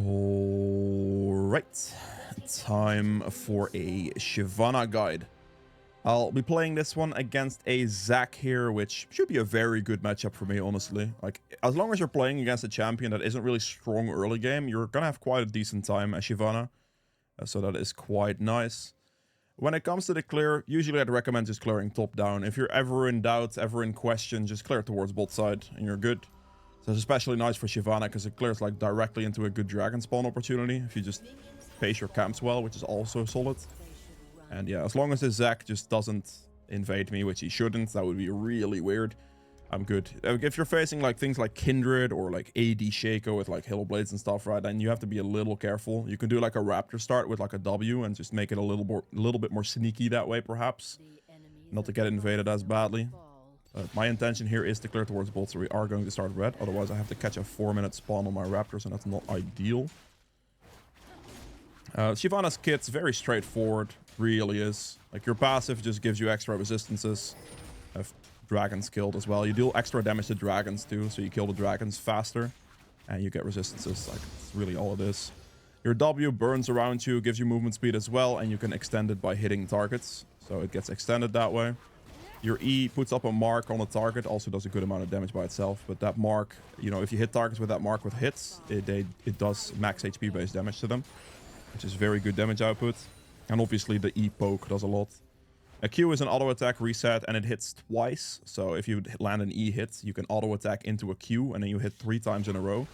Alright, time for a Shyvana guide. I'll be playing this one against a Zac here, which should be a very good matchup for me, honestly. Like, as long as you're playing against a champion that isn't really strong early game, you're gonna have quite a decent time as Shyvana. So that is quite nice. When it comes to the clear, usually I'd recommend just clearing top down. If you're ever in doubt, ever in question, just clear towards bot side and you're good. So it's especially nice for Shyvana because it clears like directly into a good dragon spawn opportunity if you just pace your camps well, which is also solid. And yeah, as long as this Zac just doesn't invade me, which he shouldn't, that would be really weird. I'm good. If you're facing like things like Kindred or like AD Shaco with like Hill Blades and stuff, right, then you have to be a little careful. You can do like a Raptor start with like a W and just make it a little bit more sneaky that way, perhaps. Not to get invaded as badly. My intention here is to clear towards bot, so we are going to start red. Otherwise, I have to catch a 4-minute spawn on my Raptors, and that's not ideal. Shyvana's kit's very straightforward, really is. Like, your passive just gives you extra resistances. Have dragons killed as well. You deal extra damage to dragons too, so you kill the dragons faster. And you get resistances, like, that's really all it is. Your W burns around you, gives you movement speed as well, and you can extend it by hitting targets. So it gets extended that way. Your E puts up a mark on the target, also does a good amount of damage by itself. But that mark, you know, if you hit targets with that mark with hits, it does max HP based damage to them, which is very good damage output. And obviously the E poke does a lot. A Q is an auto attack reset and it hits twice. So if you land an E hit, you can auto attack into a Q and then you hit 3 times in a row,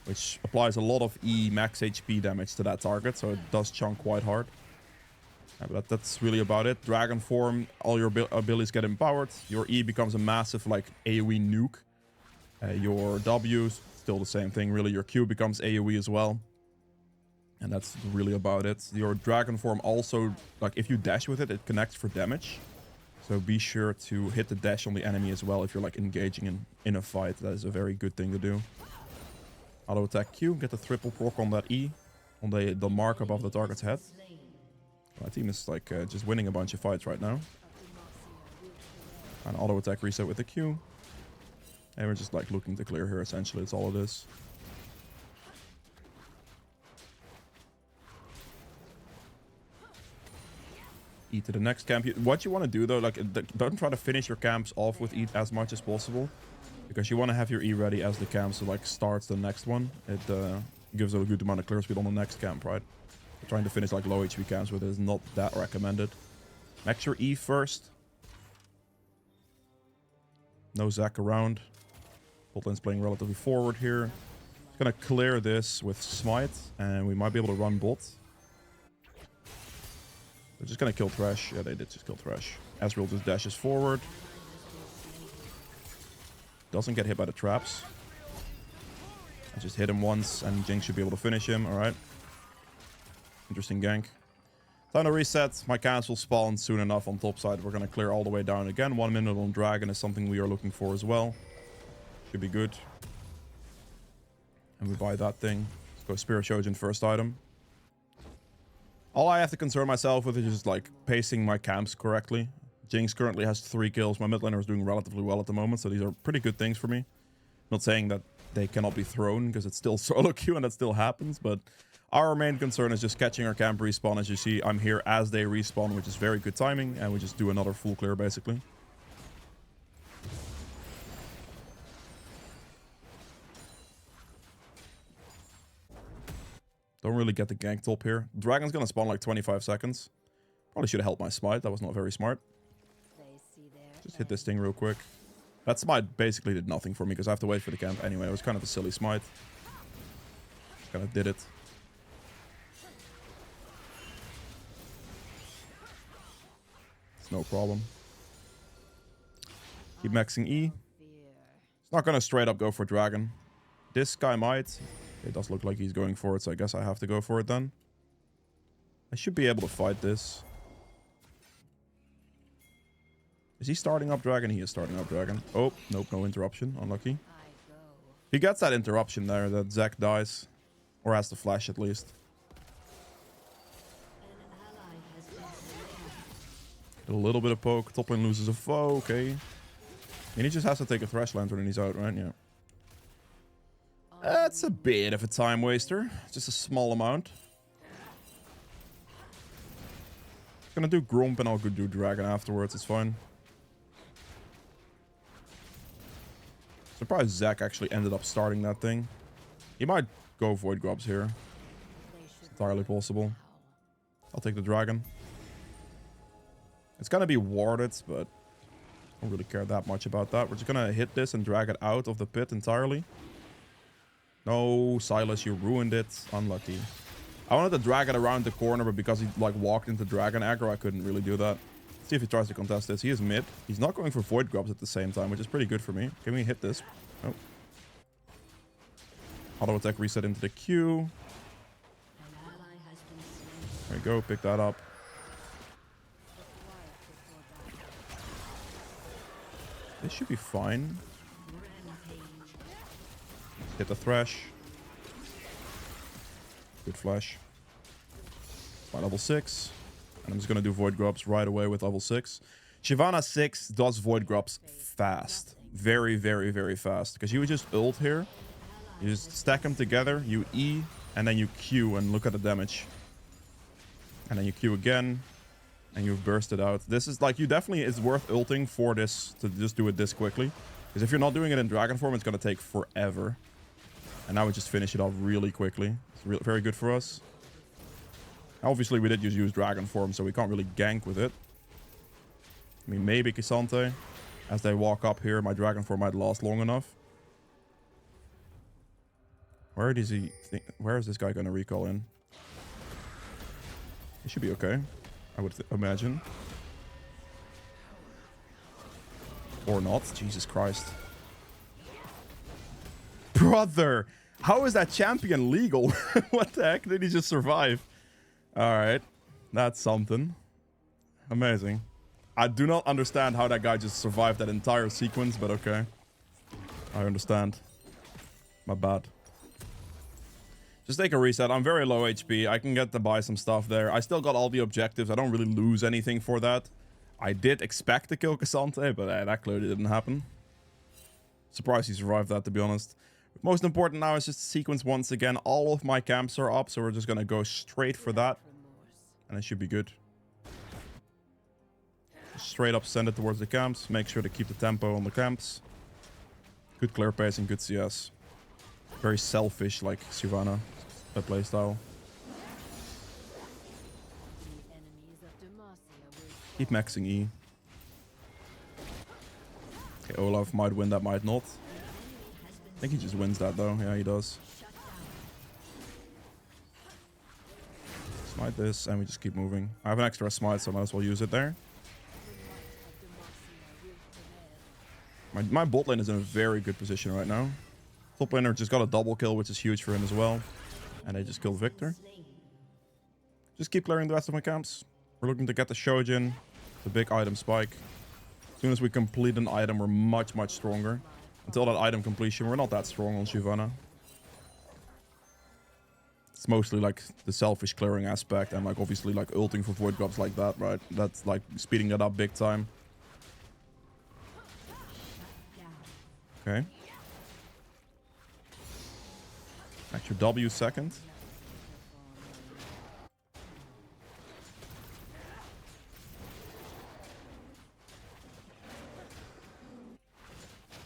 which applies a lot of E max HP damage to that target. So it does chunk quite hard. Yeah, but that's really about it. Dragon form, all your abilities get empowered. Your E becomes a massive like AoE nuke. Your W, still the same thing really. Your Q becomes AoE as well. And that's really about it. Your dragon form also, like if you dash with it, it connects for damage. So be sure to hit the dash on the enemy as well if you're like engaging in a fight. That is a very good thing to do. Auto attack Q, get the triple proc on that E, on the mark above the target's head. My team is like just winning a bunch of fights right now. An auto attack reset with the Q. And we're just like looking to clear here essentially. It's all it is. E to the next camp. What you want to do though, like don't try to finish your camps off with E as much as possible. Because you want to have your E ready as the camp so like starts the next one. It gives a good amount of clear speed on the next camp, right? Trying to finish like low HP camps with it is not that recommended. Max your E first. No Zac around. Botlane's playing relatively forward here. Just gonna clear this with Smite, and we might be able to run bot. They're just gonna kill Thresh. Yeah, they did just kill Thresh. Ezreal just dashes forward. Doesn't get hit by the traps. I just hit him once, and Jinx should be able to finish him. All right. Interesting gank. Time to reset. My cancel spawn soon enough on top side. We're going to clear all the way down again. 1 minute on dragon is something we are looking for as well. Should be good. And we buy that thing. Let's go Spirit Shojin first item. All I have to concern myself with is just like pacing my camps correctly. Jinx currently has 3 kills. My mid laner is doing relatively well at the moment. So these are pretty good things for me. Not saying that they cannot be thrown because it's still solo queue and that still happens. But our main concern is just catching our camp respawn. As you see, I'm here as they respawn, which is very good timing. And we just do another full clear, basically. Don't really get the gank top here. Dragon's gonna spawn like 25 seconds. Probably should have held my smite. That was not very smart. Just hit this thing real quick. That smite basically did nothing for me because I have to wait for the camp anyway. It was kind of a silly smite. Just kind of did it. No problem. Keep maxing E. It's not gonna straight up go for dragon. This guy might. It does look like he's going for it, so I guess I have to go for it then. I should be able to fight this. Is he starting up dragon? He is starting up dragon. Oh, nope, no interruption. Unlucky. If he gets that interruption there, that Zac dies. Or has to flash at least. A little bit of poke. Top lane loses a foe. Okay. And he just has to take a Thresh Lantern and he's out, right? Yeah. That's a bit of a time waster. Just a small amount. Gonna do Grump and I'll go do Dragon afterwards. It's fine. Surprised Zac actually ended up starting that thing. He might go Void Grubs here. It's entirely possible. I'll take the Dragon. It's gonna be warded, but I don't really care that much about that. We're just gonna hit this and drag it out of the pit entirely. No, Silas, you ruined it. Unlucky. I wanted to drag it around the corner, but because he like walked into Dragon aggro, I couldn't really do that. Let's see if he tries to contest this. He is mid. He's not going for Void Grubs at the same time, which is pretty good for me. Can we hit this? Oh. Auto attack reset into the Q. There we go. Pick that up. This should be fine. Hit the Thresh. Good flash. My level 6. And I'm just going to do Void Grubs right away with level 6. Shyvana 6 does Void Grubs fast. Very, very, very fast. Because you would just ult here. You just stack them together. You E. And then you Q and look at the damage. And then you Q again. And you've bursted out. This is like, you definitely, it's worth ulting for this, to just do it this quickly. Because if you're not doing it in Dragon form, it's going to take forever. And now we just finish it off really quickly. It's very good for us. Obviously, we did just use Dragon form, so we can't really gank with it. I mean, maybe K'Sante. As they walk up here, my Dragon form might last long enough. Where does he think? Where is this guy going to recall in? It should be okay, I would imagine. Or not. Jesus Christ. Brother! How is that champion legal? What the heck? Did he just survive? Alright. That's something. Amazing. I do not understand how that guy just survived that entire sequence, but okay. I understand. My bad. Just take a reset. I'm very low HP. I can get to buy some stuff there. I still got all the objectives. I don't really lose anything for that. I did expect to kill K'Sante, but that clearly didn't happen. Surprised he survived that, to be honest. Most important now is just sequence once again. All of my camps are up, so we're just going to go straight for that. And it should be good. Just straight up send it towards the camps. Make sure to keep the tempo on the camps. Good clear pace and good CS. Very selfish, like Shyvana, that playstyle. Keep maxing E. Okay, Olaf might win that, might not. I think he just wins that though. Yeah, he does. Smite this, and we just keep moving. I have an extra smite, so I might as well use it there. My bot lane is in a very good position right now. Top laner just got a double kill, which is huge for him as well. And they just killed Victor. Just keep clearing the rest of my camps. We're looking to get the Shojin, the big item spike. As soon as we complete an item, we're much, much stronger. Until that item completion, we're not that strong on Shyvana. It's mostly like the selfish clearing aspect and like obviously like ulting for Void Grubs like that, right? That's like speeding that up big time. Okay. Extra W second.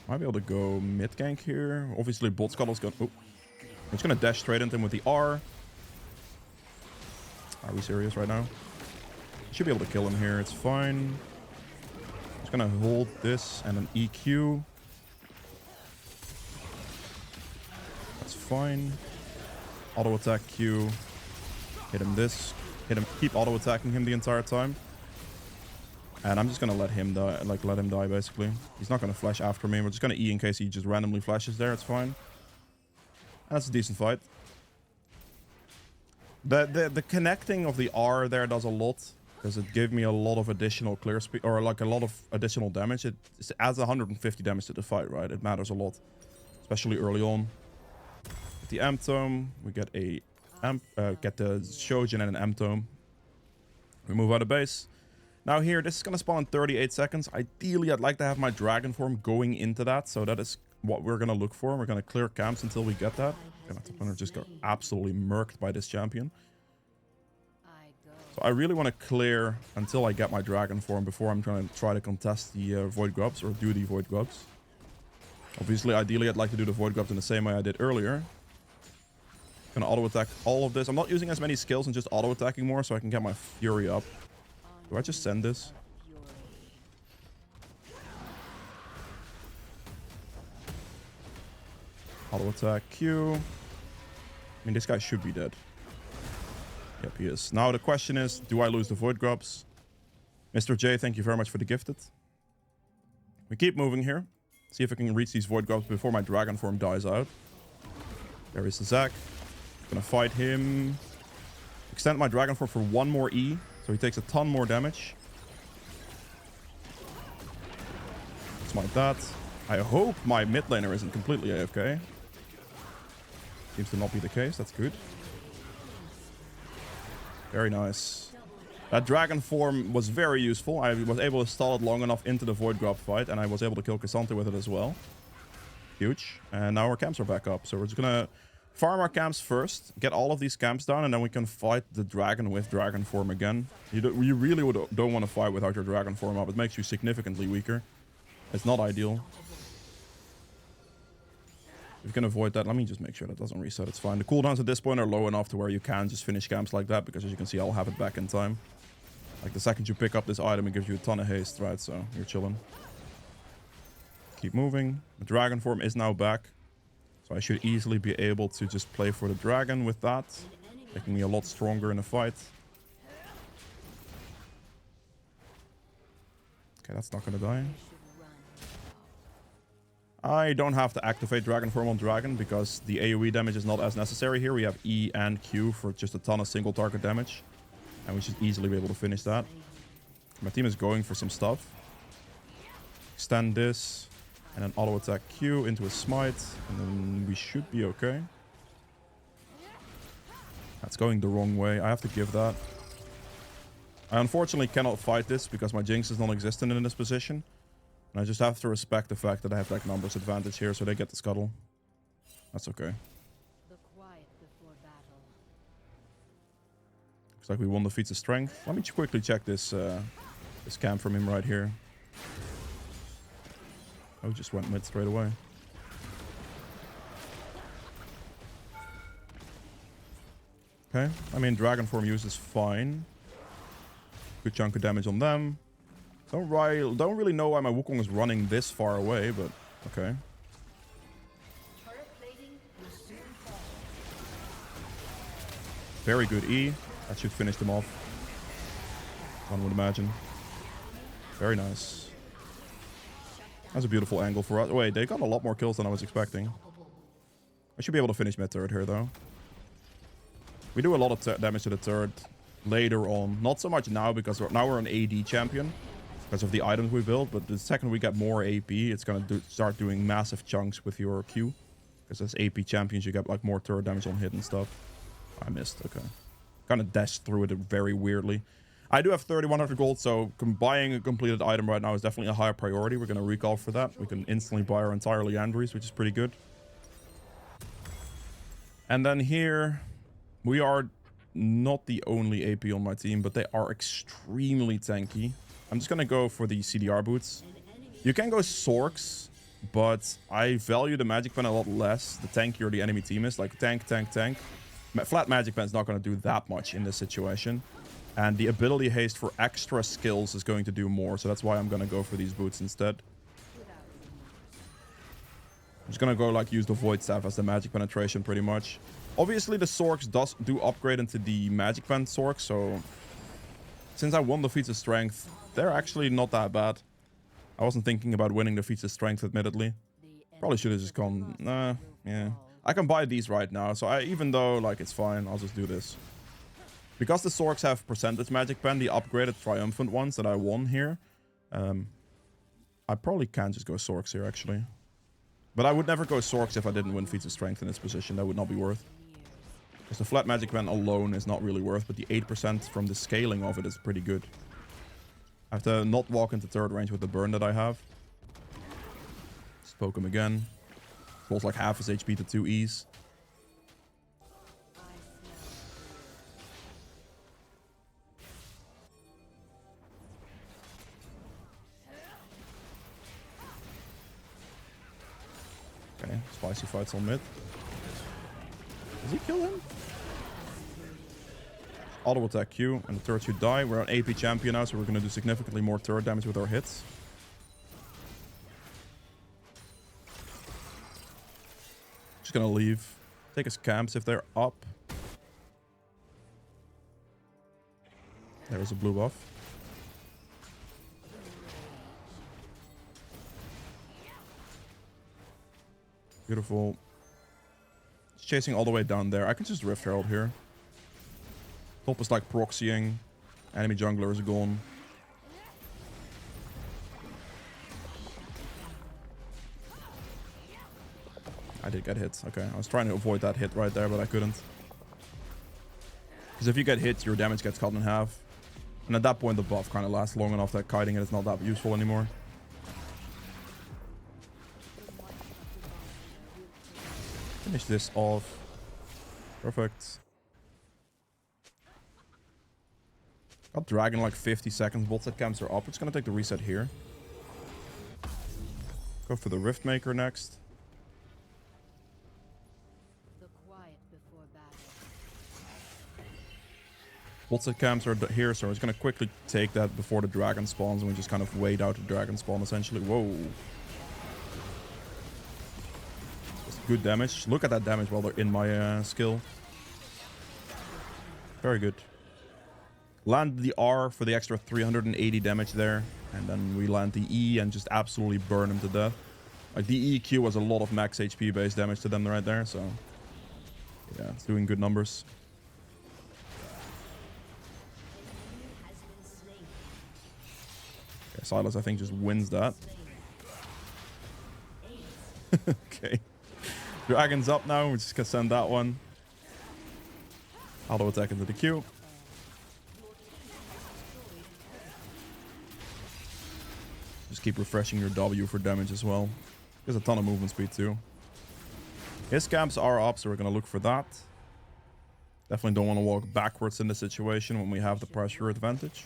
Might be able to go mid gank here. Obviously, bot scuttle's gonna. Oh, I'm just gonna dash straight into him with the R. Are we serious right now? Should be able to kill him here. It's fine. Just gonna hold this and an EQ. That's fine. Auto attack Q. Hit him this. Hit him. Keep auto attacking him the entire time. And I'm just gonna let him die, like let him die basically. He's not gonna flash after me. We're just gonna E in case he just randomly flashes there. It's fine. And that's a decent fight. The connecting of the R there does a lot because it gave me a lot of additional clear speed or like a lot of additional damage. It adds 150 damage to the fight, right? It matters a lot, especially early on. With the Amp Tome, we get a get the Shojin and an Amp Tome. We move out of base. Now here, this is going to spawn in 38 seconds. Ideally, I'd like to have my Dragon form going into that. So that is what we're going to look for. We're going to clear camps until we get that. And my top laner just got absolutely murked by this champion. So I really want to clear until I get my dragon form before I'm trying to try to contest the void grubs or do the void grubs. Obviously, ideally, I'd like to do the void grubs in the same way I did earlier. Gonna auto attack all of this. I'm not using as many skills and just auto attacking more so I can get my fury up. Do I just send this? Auto attack Q. I mean, this guy should be dead. Yep, he is. Now the question is, do I lose the void grubs? Mr. J, thank you very much for the gifted. We keep moving here. See if I can reach these void grubs before my dragon form dies out. There is the Zac. Gonna fight him. Extend my dragon form for one more E. So he takes a ton more damage. Smite that. I hope my mid laner isn't completely AFK. Seems to not be the case. That's good. Very nice. That dragon form was very useful. I was able to stall it long enough into the void grub fight, and I was able to kill Cassandra with it as well. Huge. And now our camps are back up. So we're just gonna farm our camps first, get all of these camps down, and then we can fight the dragon with dragon form again. You really don't want to fight without your dragon form up. It makes you significantly weaker. It's not ideal. If you can avoid that, let me just make sure that doesn't reset. It's fine. The cooldowns at this point are low enough to where you can just finish camps like that, because as you can see, I'll have it back in time. Like the second you pick up this item, it gives you a ton of haste, right? So you're chilling. Keep moving. The dragon form is now back. So I should easily be able to just play for the dragon with that, making me a lot stronger in the fight. Okay, that's not gonna die. I don't have to activate dragon form on dragon because the AoE damage is not as necessary here. We have E and Q for just a ton of single target damage. And we should easily be able to finish that. My team is going for some stuff. Extend this. And then auto attack Q into a smite. And then we should be okay. That's going the wrong way. I have to give that. I unfortunately cannot fight this because my Jinx is non-existent in this position. And I just have to respect the fact that I have that numbers advantage here, so they get the scuttle. That's okay. Looks like we won the feats of strength. Let me quickly check this this camp from him right here. Oh, just went mid straight away. Okay, I mean dragon form use is fine. Good chunk of damage on them. Don't really know why my Wukong is running this far away, but okay. Very good E. That should finish them off. One would imagine. Very nice. That's a beautiful angle for us. Wait, they got a lot more kills than I was expecting. I should be able to finish mid turret here, though. We do a lot of damage to the turret later on. Not so much now, because now we're an AD champion. Because of the items we built, but the second we get more AP, it's gonna start doing massive chunks with your Q. Because as AP champions, you get like more turret damage on hit and stuff. I missed, okay. Kind of dashed through it very weirdly. I do have 3,100 gold, so buying a completed item right now is definitely a higher priority. We're gonna recall for that. We can instantly buy our entire Leandries, which is pretty good. And then here, we are not the only AP on my team, but they are extremely tanky. I'm just gonna go for the CDR boots. You can go Sorks, but I value the magic pen a lot less the tankier the enemy team is. Like tank. Flat magic pen is not gonna do that much in this situation. And the ability haste for extra skills is going to do more, so that's why I'm gonna go for these boots instead. I'm just gonna go like use the void staff as the magic penetration pretty much. Obviously the Sorks do upgrade into the magic pen Sorks, so since I won the feats of strength, they're actually not that bad. I wasn't thinking about winning the feats of strength, admittedly. Probably should have just gone, nah, yeah. I can buy these right now, so even though, like, it's fine, I'll just do this. Because the Sorks have percentage magic pen, the upgraded triumphant ones that I won here, I probably can just go Sorks here, actually. But I would never go Sorks if I didn't win feats of strength in this position. That would not be worth. Because the flat magic pen alone is not really worth, but the 8% from the scaling of it is pretty good. I have to not walk into turret range with the burn that I have. Just poke him again. Rolls like half his HP to 2 E's. Okay, spicy fights on mid. Does he kill him? Auto attack Q, and the turret should die. We're on AP champion now, so we're going to do significantly more turret damage with our hits. Just going to leave. Take his camps if they're up. There's a blue buff. Beautiful. He's chasing all the way down there. I can just Rift Herald here. Top is like proxying. Enemy jungler is gone. I did get hit. Okay, I was trying to avoid that hit right there, but I couldn't. Because if you get hit, your damage gets cut in half. And at that point, the buff kind of lasts long enough that kiting it is not that useful anymore. Finish this off. Perfect. Got dragon like 50 seconds. Bot set camps are up. It's gonna take the reset here. Go for the Rift Maker next. Bot set camps are here, so I was gonna quickly take that before the dragon spawns, and we just kind of wait out the dragon spawn essentially. Whoa. Just good damage. Look at that damage while they're in my skill. Very good. Land the R for the extra 380 damage there. And then we land the E and just absolutely burn him to death. Like the EQ was a lot of max HP based damage to them right there. So yeah, it's doing good numbers. Okay, Silas I think just wins that. Okay. Dragon's up now. We're just gonna send that one. Auto attack into the Q. Just keep refreshing your W for damage as well. There's a ton of movement speed too. His camps are up, so we're going to look for that. Definitely don't want to walk backwards in this situation when we have the pressure advantage.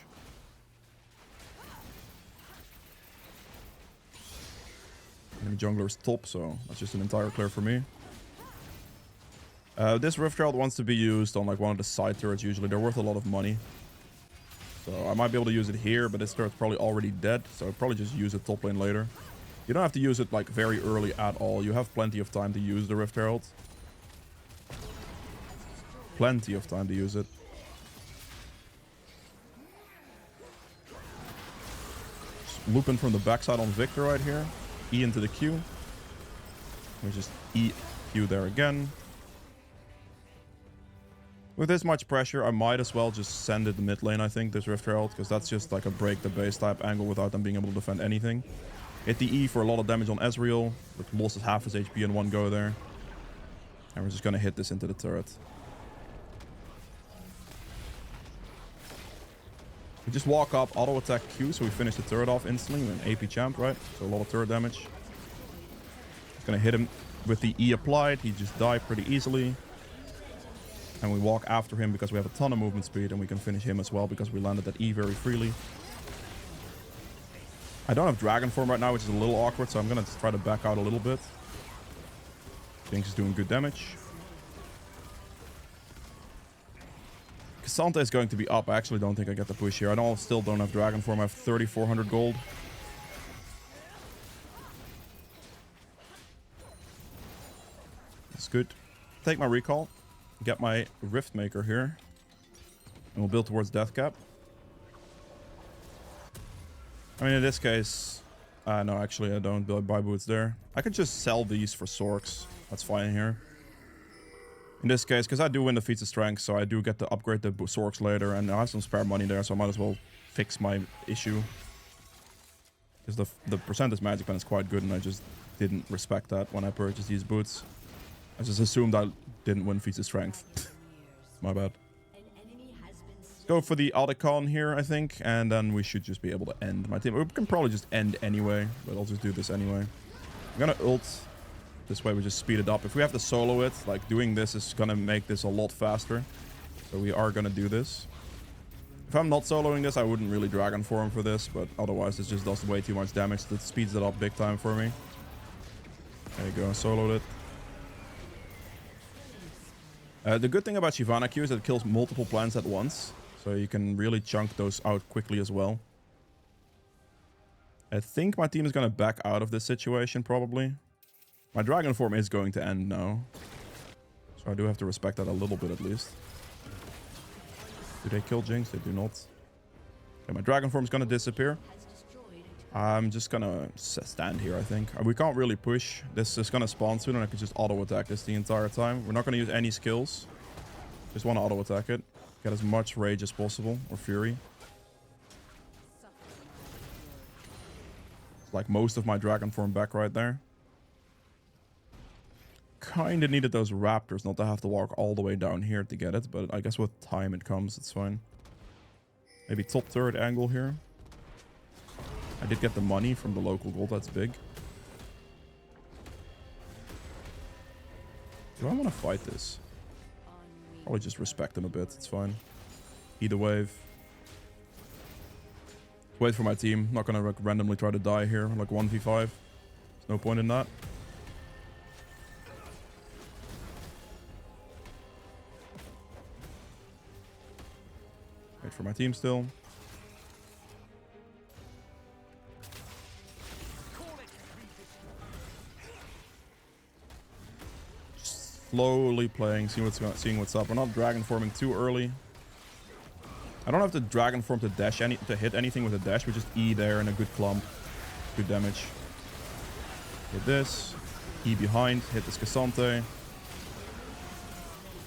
Enemy jungler is top, so that's just an entire clear for me. This Rift Herald wants to be used on like one of the side turrets usually. They're worth a lot of money. So I might be able to use it here, but this turret's probably already dead. So I'll probably just use it top lane later. You don't have to use it like very early at all. You have plenty of time to use the Rift Herald. Plenty of time to use it. Just looping from the backside on Victor right here. E into the Q. We just E Q there again. With this much pressure, I might as well just send it to mid lane, I think, this Rift Herald, because that's just like a break the base type angle without them being able to defend anything. Hit the E for a lot of damage on Ezreal, which loses half his HP in one go there. And we're just going to hit this into the turret. We just walk up, auto attack Q, so we finish the turret off instantly. We're an AP champ, right? So a lot of turret damage. Just going to hit him with the E applied. He just died pretty easily. And we walk after him because we have a ton of movement speed, and we can finish him as well because we landed that E very freely. I don't have dragon form right now, which is a little awkward, so I'm going to try to back out a little bit. Jinx is doing good damage. Cassandra is going to be up. I actually don't think I get the push here. I still don't have dragon form. I have 3,400 gold. That's good. Take my recall. Get my Rift Maker here. And we'll build towards death cap. I mean, in this case... no, actually, I don't buy boots there. I could just sell these for Sorks. That's fine here. In this case, because I do win the feats of strength, so I do get to upgrade the Sorks later. And I have some spare money there, so I might as well fix my issue. Because the percentage magic pen is quite good, and I just didn't respect that when I purchased these boots. I just assumed I didn't win feats of strength. My bad. Let's go for the Aldecon here, I think, and then we should just be able to end my team. We can probably just end anyway, but I'll just do this anyway. I'm gonna ult This way we just speed it up. If we have to solo it, like doing this is gonna make this a lot faster. So we are gonna do this. If I'm not soloing this, I wouldn't really Dragon Form for this, but otherwise this just does way too much damage. That speeds it up big time for me. There you go, soloed it. The good thing about Shyvana Q is that it kills multiple plants at once. So you can really chunk those out quickly as well. I think my team is going to back out of this situation, probably. My Dragon Form is going to end now. So I do have to respect that a little bit at least. Do they kill Jinx? They do not. Okay, my Dragon Form is going to disappear. I'm just going to stand here, I think. We can't really push. This is going to spawn soon, and I can just auto-attack this the entire time. We're not going to use any skills. Just want to auto-attack it. Get as much rage as possible, or fury. It's like most of my Dragon Form back right there. Kinda needed those raptors not to have to walk all the way down here to get it, but I guess with time it comes, it's fine. Maybe top third angle here. I did get the money from the local gold, that's big. Do I want to fight this? Probably just respect him a bit, it's fine. Either wave. Wait for my team, not gonna like randomly try to die here, like 1v5. There's no point in that. Wait for my team still. Slowly playing, seeing what's up. We're not Dragon Forming too early. I don't have to Dragon Form to dash to hit anything with a dash. We just E there and a good clump. Good damage. Hit this. E behind. Hit this Cassante.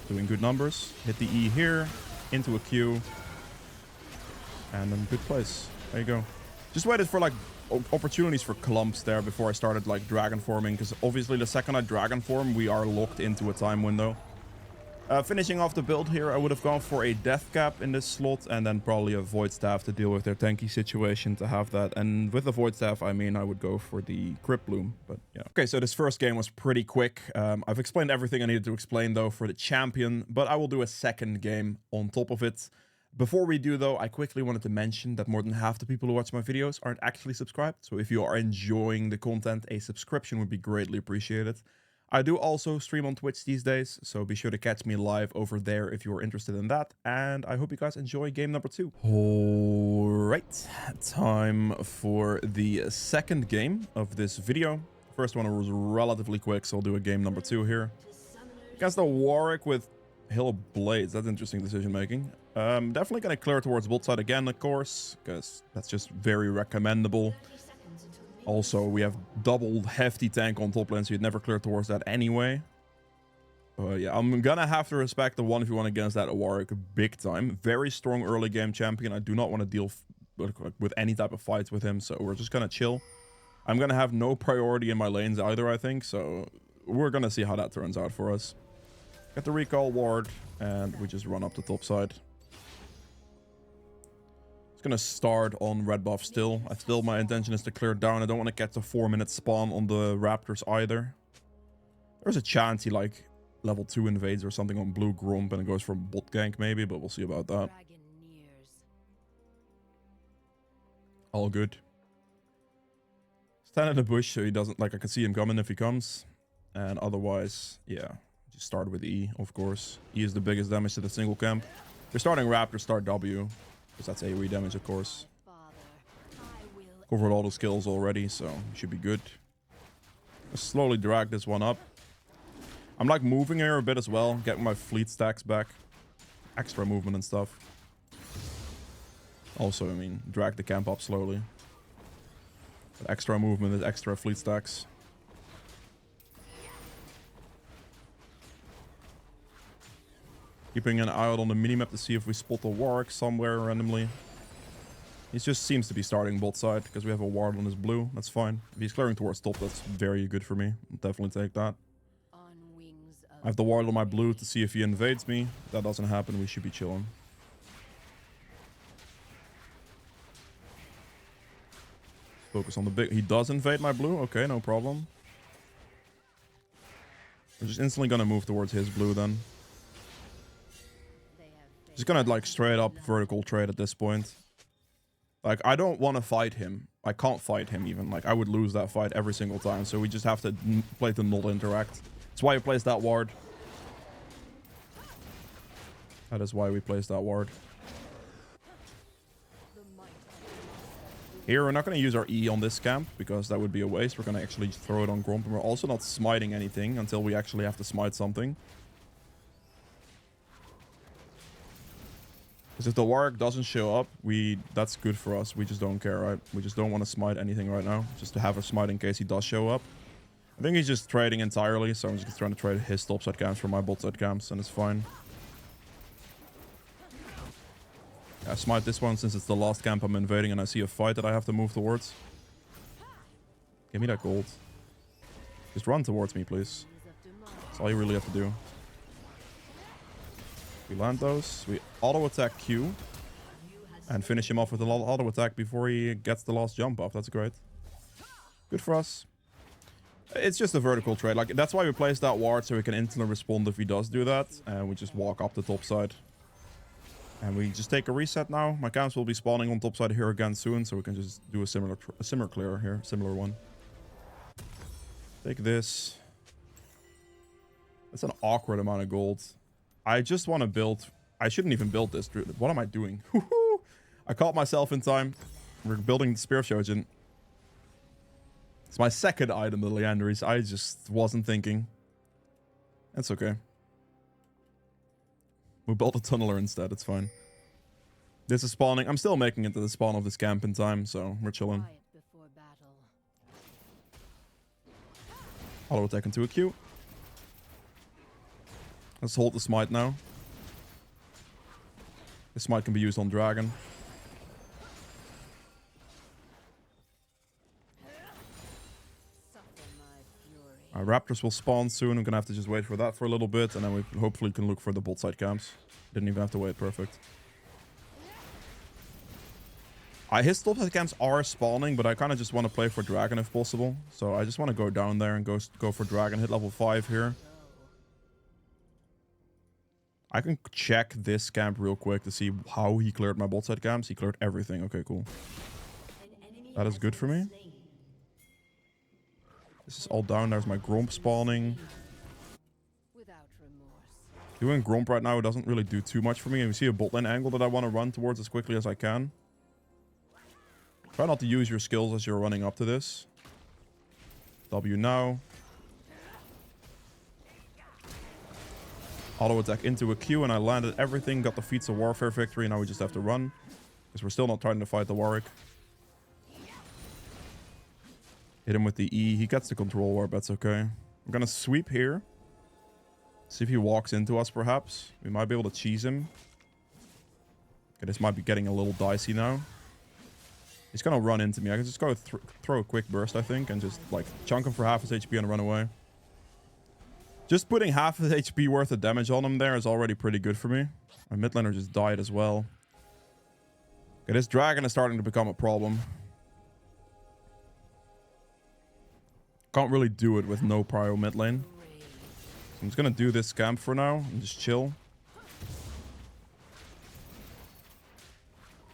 Doing good numbers. Hit the E here. Into a Q. And then good place. There you go. Just waited for like opportunities for clumps there before I started like Dragon Forming, because obviously the second I Dragon Form we are locked into a time window. Finishing off the build here, I would have gone for a Death Cap in this slot and then probably a Void Staff to deal with their tanky situation to have that. And with the Void Staff, I mean I would go for the Crypt Bloom, but yeah. Okay, so this first game was pretty quick. I've explained everything I needed to explain though for the champion, but I will do a second game on top of it. Before we do though, I quickly wanted to mention that more than half the people who watch my videos aren't actually subscribed. So if you are enjoying the content, a subscription would be greatly appreciated. I do also stream on Twitch these days, so be sure to catch me live over there if you're interested in that. And I hope you guys enjoy game number 2. Alright, time for the second game of this video. First one was relatively quick, so I'll do a game number 2 here. Against the Warwick with Hill of Blades, that's interesting decision making. Definitely going to clear towards bot side again, of course, because that's just very recommendable. Also, we have double hefty tank on top lane, so you'd never clear towards that anyway. Yeah, I'm gonna have to respect the 1v1 against that Warwick big time. Very strong early game champion. I do not want to deal with any type of fights with him, so we're just gonna chill. I'm gonna have no priority in my lanes either, I think, so we're gonna see how that turns out for us. Get the recall ward, and we just run up the top side. It's gonna start on red buff still. My intention is to clear it down. I don't want to get a 4-minute spawn on the raptors either. There's a chance he like level 2 invades or something on blue Gromp and it goes for bot gank maybe, but we'll see about that. All good. Stand in the bush so he doesn't, like I can see him coming if he comes. And otherwise, yeah, just start with E, of course. E is the biggest damage to the single camp. If you're starting raptor, start W. Because that's AoE damage, of course. Covered all the skills already, so should be good. Just slowly drag this one up. I'm like moving here a bit as well, getting my fleet stacks back. Extra movement and stuff. Also, I mean, drag the camp up slowly. But extra movement is extra fleet stacks. Keeping an eye out on the minimap to see if we spot a Warwick somewhere randomly. He just seems to be starting bot side because we have a ward on his blue. That's fine. If he's clearing towards top, that's very good for me. I'll definitely take that. I have the ward on my blue to see if he invades me. If that doesn't happen, we should be chilling. Focus on the big... He does invade my blue? Okay, no problem. We're just instantly gonna move towards his blue then. Just gonna like straight up vertical trade at this point. Like, I don't want to fight him. I can't fight him even. Like, I would lose that fight every single time. So we just have to play to not interact. That's why we placed that ward. That is why we placed that ward. Here, we're not going to use our E on this camp, because that would be a waste. We're going to actually throw it on Gromp. And we're also not smiting anything until we actually have to smite something. Because if the Warwick doesn't show up, that's good for us. We just don't care, right? We just don't want to smite anything right now. Just to have a smite in case he does show up. I think he's just trading entirely, so I'm just trying to trade his top side camps for my bot side camps, and it's fine. Yeah, smite this one since it's the last camp I'm invading and I see a fight that I have to move towards. Give me that gold. Just run towards me, please. That's all you really have to do. We land those. We auto-attack Q. And finish him off with an auto-attack before he gets the last jump off. That's great. Good for us. It's just a vertical trade. Like, that's why we placed that ward, so we can instantly respond if he does do that. And we just walk up the top side. And we just take a reset now. My camps will be spawning on top side here again soon, so we can just do a similar clear here. Similar one. Take this. That's an awkward amount of gold. I just want to build... I shouldn't even build this. What am I doing? I caught myself in time. We're building the Spear of Shojin. It's my second item, the Leanderies. I just wasn't thinking. That's okay. We built a Tunneler instead. It's fine. This is spawning. I'm still making it to the spawn of this camp in time, so we're chilling. Auto attack into a Q. Let's hold the smite now. The smite can be used on dragon. Our raptors will spawn soon. I'm gonna have to just wait for that for a little bit, and then we hopefully can look for the bot side camps. Didn't even have to wait. Perfect. His top side camps are spawning, but I kind of just want to play for dragon if possible. So I just want to go down there and go for dragon. Hit level 5 here. I can check this camp real quick to see how he cleared my bot side camps. He cleared everything. Okay, cool. That is good for me. This is all down. There's my Gromp spawning. Doing Gromp right now doesn't really do too much for me. And we see a bot lane angle that I want to run towards as quickly as I can. Try not to use your skills as you're running up to this. W now. Auto attack into a Q, and I landed everything. Got the Feats of Warfare victory. Now we just have to run. Because we're still not trying to fight the Warwick. Hit him with the E. He gets the control warp. That's okay. I'm gonna sweep here. See if he walks into us, perhaps. We might be able to cheese him. Okay, this might be getting a little dicey now. He's gonna run into me. I can just go throw a quick burst, I think, and just, like, chunk him for half his HP and run away. Just putting half his HP worth of damage on him there is already pretty good for me. My mid laner just died as well. Okay, this dragon is starting to become a problem. Can't really do it with no prio mid lane. So I'm just gonna do this camp for now and just chill.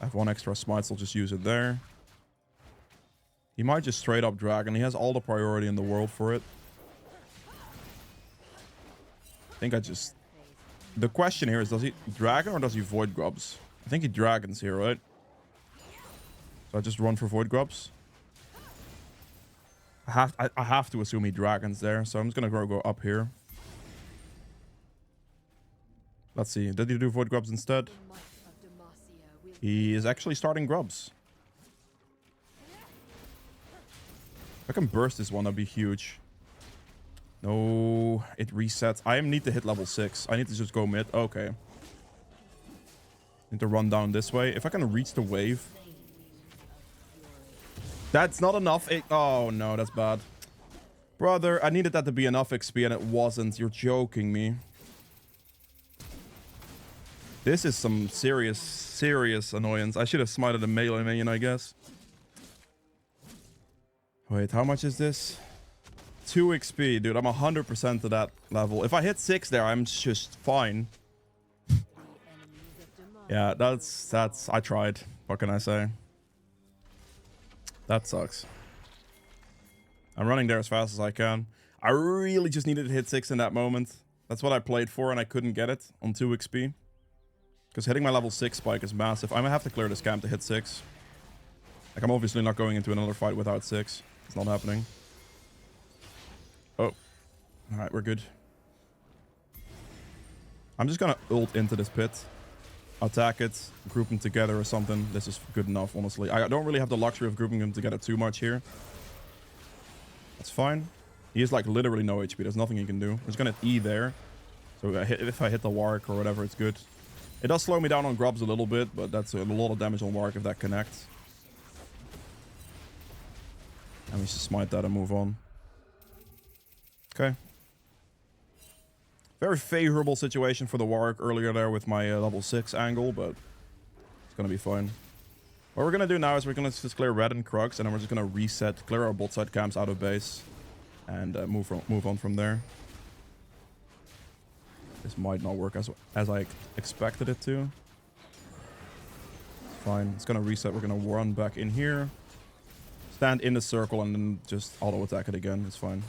I have one extra smite, so I'll just use it there. He might just straight up dragon. He has all the priority in the world for it. I think I just... The question here is, does he dragon or does he void grubs? I think he dragons here, right? So I just run for void grubs. I have to assume he dragons there, so I'm just gonna go up here. Let's see. Did he do void grubs instead? He is actually starting grubs. If I can burst this one, that'd be huge. No, it resets. I need to hit level 6. I need to just go mid. Okay. Need to run down this way. If I can reach the wave. That's not enough. Oh, no, that's bad. Brother, I needed that to be enough XP and it wasn't. You're joking me. This is some serious annoyance. I should have smited a melee minion, I guess. Wait, how much is this? 2 XP, dude. I'm 100% to that level. If I hit 6 there, I'm just fine. Yeah, that's... I tried. What can I say? That sucks. I'm running there as fast as I can. I really just needed to hit 6 in that moment. That's what I played for, and I couldn't get it on 2 XP. Because hitting my level 6 spike is massive. I'm gonna have to clear this camp to hit 6. Like, I'm obviously not going into another fight without 6. It's not happening. Oh. Alright, we're good. I'm just gonna ult into this pit. Attack it. Group them together or something. This is good enough, honestly. I don't really have the luxury of grouping them together too much here. That's fine. He has, like, literally no HP. There's nothing he can do. I'm just gonna E there. So if I hit the Warwick or whatever, it's good. It does slow me down on grubs a little bit, but that's a lot of damage on Warwick if that connects. And we just smite that and move on. Okay. Very favorable situation for the Warwick earlier there with my level 6 angle, but it's gonna be fine. What we're gonna do now is we're gonna just clear red and Crux, and then we're just gonna reset, clear our bot side camps out of base, and move on from there. This might not work as I expected it to. It's fine. It's gonna reset. We're gonna run back in here, stand in the circle, and then just auto attack it again. It's fine.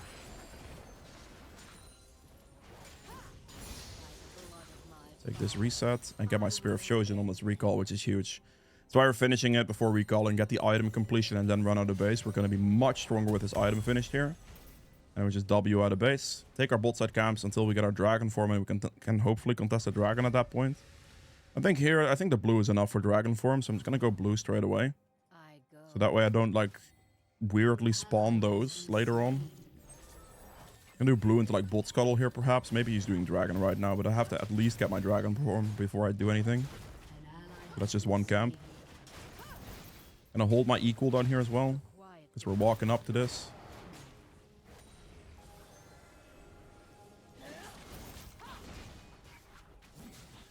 Take this reset and get my Spear of Shojin on this recall, which is huge. So we're finishing it before recalling, get the item completion, and then run out of base. We're going to be much stronger with this item finished here. And we just W out of base. Take our bot side camps until we get our dragon form, and we can hopefully contest the dragon at that point. I think the blue is enough for dragon form, so I'm just going to go blue straight away. So that way I don't, like, weirdly spawn those later on. I can do blue into, like, bot scuttle here, perhaps. Maybe he's doing dragon right now, but I have to at least get my dragon form before I do anything. So that's just one camp. And I'll hold my E cooldown here as well, because we're walking up to this.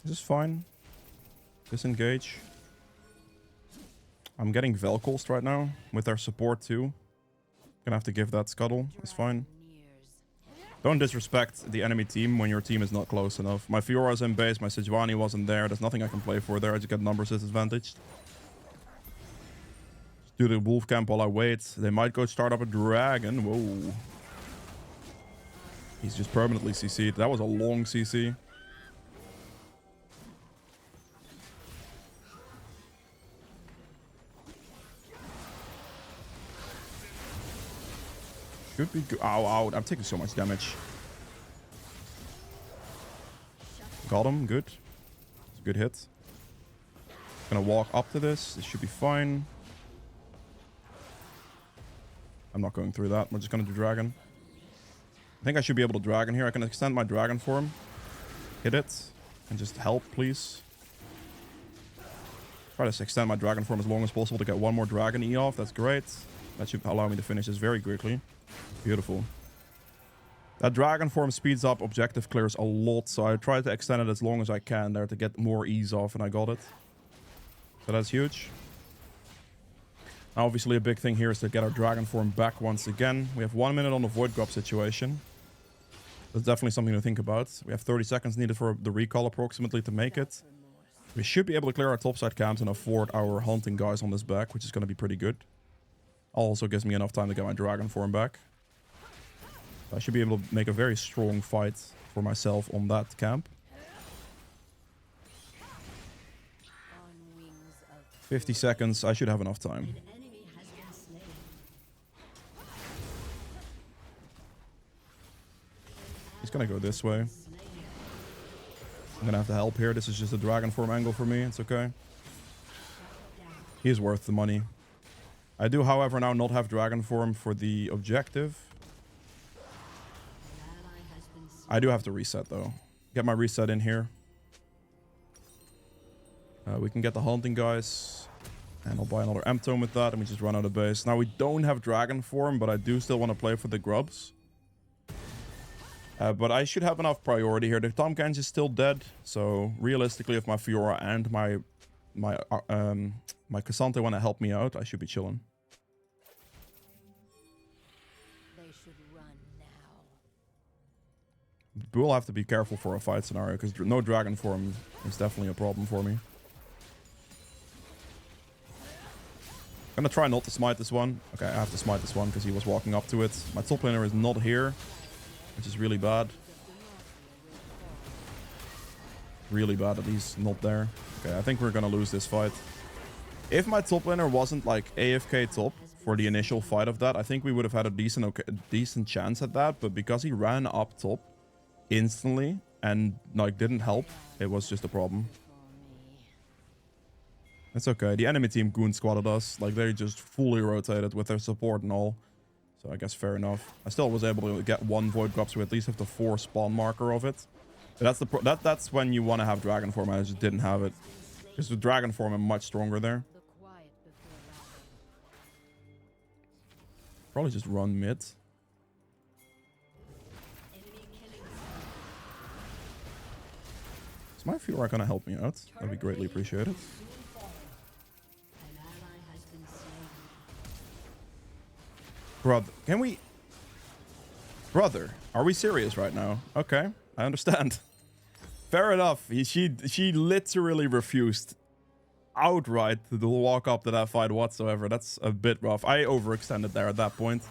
This is fine. Disengage. I'm getting Velcost right now with our support too. Gonna have to give that scuttle. It's fine. Don't disrespect the enemy team when your team is not close enough. My Fiora's in base, my Shyvana wasn't there. There's nothing I can play for there. I just get numbers disadvantaged. Just do the wolf camp while I wait. They might go start up a dragon. Whoa. He's just permanently CC'd. That was a long CC. Should be good. Ow, ow. I'm taking so much damage. Got him. Good. It's a good hit. Gonna walk up to this. This should be fine. I'm not going through that. We're just gonna do dragon. I think I should be able to dragon here. I can extend my dragon form. Hit it. And just help, please. Try to extend my dragon form as long as possible to get one more dragon E off. That's great. That should allow me to finish this very quickly. Beautiful. That dragon form speeds up objective clears a lot, so I tried to extend it as long as I can there to get more ease off, and I got it. So that's huge. Now, obviously, a big thing here is to get our dragon form back once again. We have 1 minute on the void grub situation. That's definitely something to think about. We have 30 seconds needed for the recall approximately to make it. We should be able to clear our topside camps and afford our hunting guys on this back, which is going to be pretty good. Also gives me enough time to get my dragon form back. I should be able to make a very strong fight for myself on that camp. 50 seconds. I should have enough time. He's gonna go this way. I'm gonna have to help here. This is just a dragon form angle for me. It's okay. He's worth the money. I do, however, now not have dragon form for the objective. I do have to reset, though. Get my reset in here. We can get the hunting guys. And I'll buy another M-tome with that. And we just run out of base. Now, we don't have dragon form, but I do still want to play for the grubs. But I should have enough priority here. The Tom Kench is still dead. So, realistically, if my Fiora and my Cassante want to help me out, I should be chilling. They should run now. We'll have to be careful for a fight scenario, because no dragon form is definitely a problem for me. I'm gonna try not to smite this one. Okay, I have to smite this one because he was walking up to it. My top laner is not here, which is really bad. Really bad that he's not there. Okay, I think we're gonna lose this fight. If my top laner wasn't like AFK top for the initial fight of that, I think we would have had a decent chance at that. But because he ran up top instantly and like didn't help, it was just a problem. It's okay. The enemy team goon squatted us. Like, they just fully rotated with their support and all. So I guess fair enough. I still was able to get one Void Cup, so we at least have the 4 spawn marker of it. But that's when you want to have Dragon Form. I just didn't have it. Because with Dragon Form, I'm much stronger there. Probably just run mid. Is my Fiora gonna help me out? That'd be greatly appreciated. Brother, can we... Brother, are we serious right now? Okay, I understand. Fair enough. She literally refused outright to walk up to that fight whatsoever. That's a bit rough. I overextended there at that point.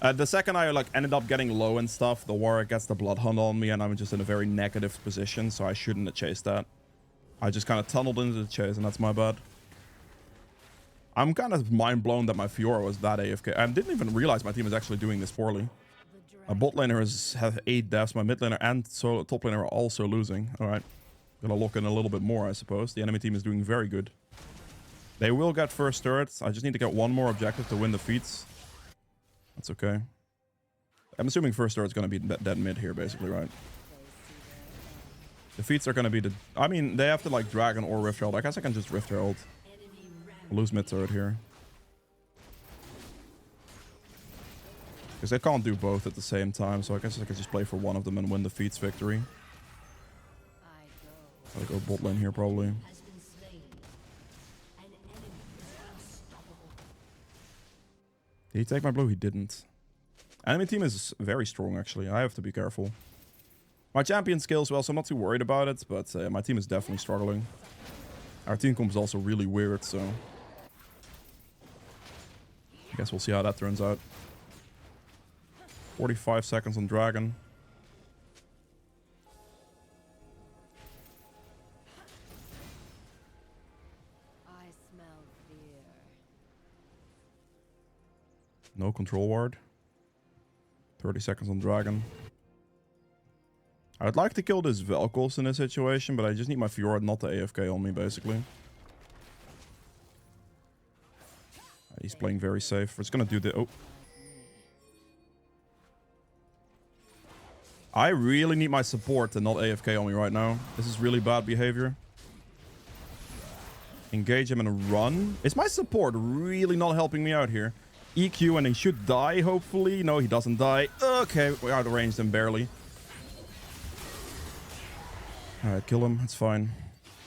The second I like ended up getting low and stuff, the Warwick gets the Bloodhound on me, and I'm just in a very negative position, so I shouldn't have chased that. I just kind of tunneled into the chase, and that's my bad. I'm kind of mind blown that my Fiora was that AFK. I didn't even realize my team is actually doing this poorly. My bot laner has 8 deaths. My mid laner and top laner are also losing. All right. Gonna look in a little bit more, I suppose. The enemy team is doing very good. They will get first turrets. I just need to get one more objective to win the feats. That's okay. I'm assuming first turret's gonna be dead mid here, basically, right? The feats are gonna be the... I mean, they have to like Dragon or Rift Herald. I guess I can just Rift Herald. I'll lose mid turret here. Because they can't do both at the same time, so I guess I could just play for one of them and win the feats victory. I'll go bot lane here, probably. Did he take my blue? He didn't. Enemy team is very strong, actually. I have to be careful. My champion scales well, so I'm not too worried about it, but my team is definitely struggling. Our team comp is also really weird, so... I guess we'll see how that turns out. 45 seconds on Dragon. I smell fear. No control ward. 30 seconds on Dragon. I'd like to kill this Vel'Koz in this situation, but I just need my Fiora not to AFK on me, basically. He's playing very safe. We're just gonna do the... Oh. I really need my support to not AFK on me right now. This is really bad behavior. Engage him and run. Is my support really not helping me out here? EQ and he should die, hopefully. No, he doesn't die. Okay, we outranged him barely. Alright, kill him. It's fine.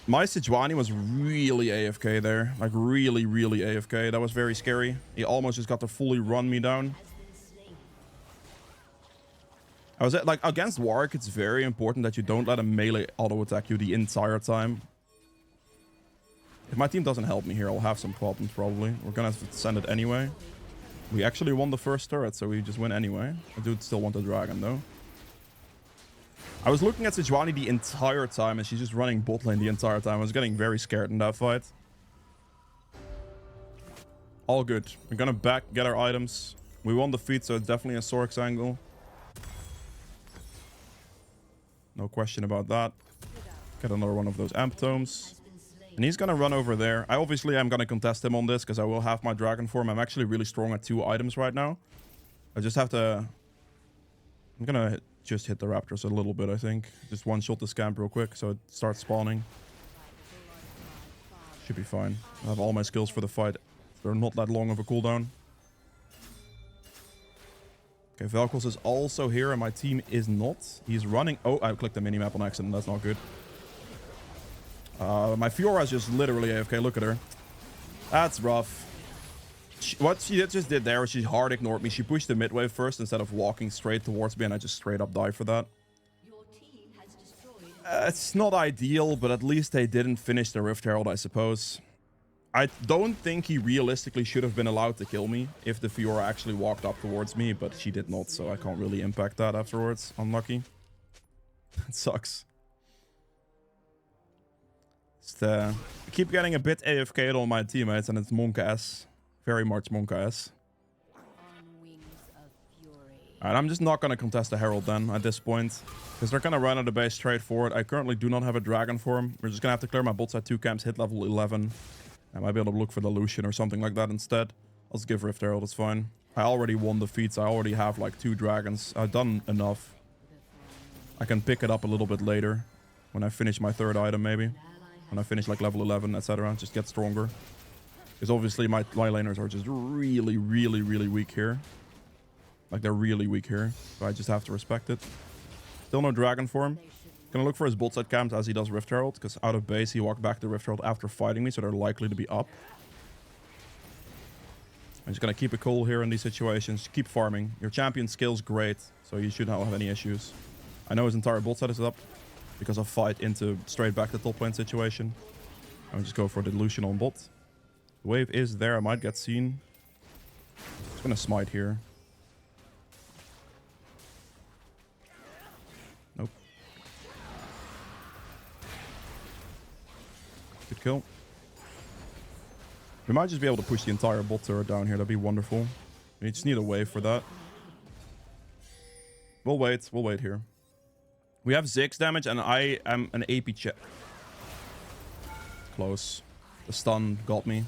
My Shyvana was really AFK there. Like, really, really AFK. That was very scary. He almost just got to fully run me down. I was like, against Warwick, it's very important that you don't let him melee auto-attack you the entire time. If my team doesn't help me here, I'll have some problems, probably. We're gonna have to send it anyway. We actually won the first turret, so we just win anyway. I do still want the dragon, though. I was looking at Shyvana the entire time, and she's just running bot lane the entire time. I was getting very scared in that fight. All good. We're gonna get our items. We won the feat, so it's definitely a Sorx angle. No question about that. Get another one of those amp tomes. And he's gonna run over there. I obviously am gonna contest him on this, because I will have my dragon form. I'm actually really strong at 2 items right now. I just have to... I'm gonna just hit the raptors a little bit, I think. Just one-shot the scamp real quick, so it starts spawning. Should be fine. I have all my skills for the fight. They're not that long of a cooldown. Okay, Vel'Koz is also here, and my team is not. He's running... Oh, I clicked the minimap on accident. That's not good. My Fiora is just literally AFK. Look at her. That's rough. What she just did there was she hard ignored me. She pushed the mid wave first instead of walking straight towards me, and I just straight up died for that. It's not ideal, but at least they didn't finish the Rift Herald, I suppose. I don't think he realistically should have been allowed to kill me if the Fiora actually walked up towards me, but she did not, so I can't really impact that afterwards. Unlucky. It sucks. Just, I keep getting a bit AFK'd on my teammates, and it's Monk-ass. Very much Monk-ass. Alright, I'm just not going to contest the Herald then at this point, because they're going to run out of base straightforward. I currently do not have a Dragon form. We're just going to have to clear my bot side 2 camps, hit level 11. I might be able to look for the Lucian or something like that instead. I'll just give Rift Herald, it's fine. I already won the feats. I already have like 2 dragons. I've done enough. I can pick it up a little bit later. When I finish my 3rd item maybe. When I finish like level 11, etc. Just get stronger. Because obviously my laners are just really, really, really weak here. Like they're really weak here. So I just have to respect it. Still no dragon form. Gonna look for his bot side camps as he does Rift Herald, because out of base he walked back to Rift Herald after fighting me, so they're likely to be up. I'm just gonna keep it cool here in these situations. Keep farming. Your champion skill's great, so you should not have any issues. I know his entire bot side is up because of fight into straight back to top lane situation. I'm just go for the Lucian on bot. The wave is there. I might get seen. Just gonna smite here. Nope. Good kill. We might just be able to push the entire bot turret down here. That'd be wonderful. We just need a wave for that. We'll wait. We'll wait here. We have 6 damage and I am an AP check. Close. The stun got me.